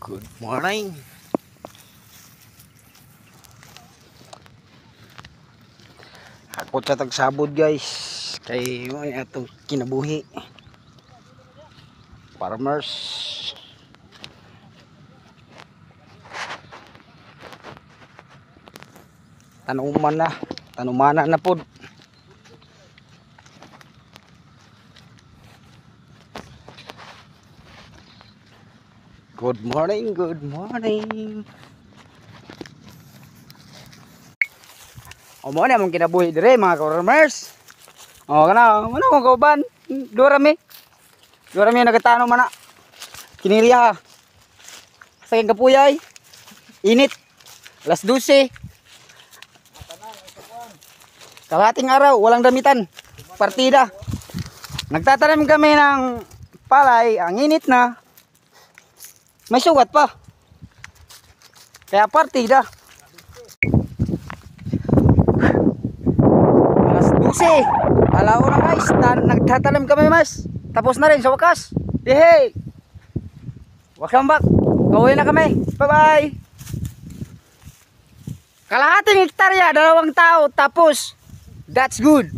Good morning. Ako sa tagsabod guys. Kay may atong kinabuhi. Farmers. Tanumana na pod. Good morning, good morning. O mo na mong kinabuhi dire mga farmers. O kana, ano mo kauban? Durami nagatano man na. Kiniriya. Sa kang kapuyay. Init. Alas 12. Kalahating araw, walang damitan. Partida. Nagtatanim kami ng palay, ang init na. May sugat pa. Kaya partida. Alas 12. Alaw na guys. Nagtatanim kami mas. Tapos na rin sa wakas. Hey! Welcome back. Gawin na kami. Bye bye. Kalahating hektarya, 2 tao. Tapos, that's good.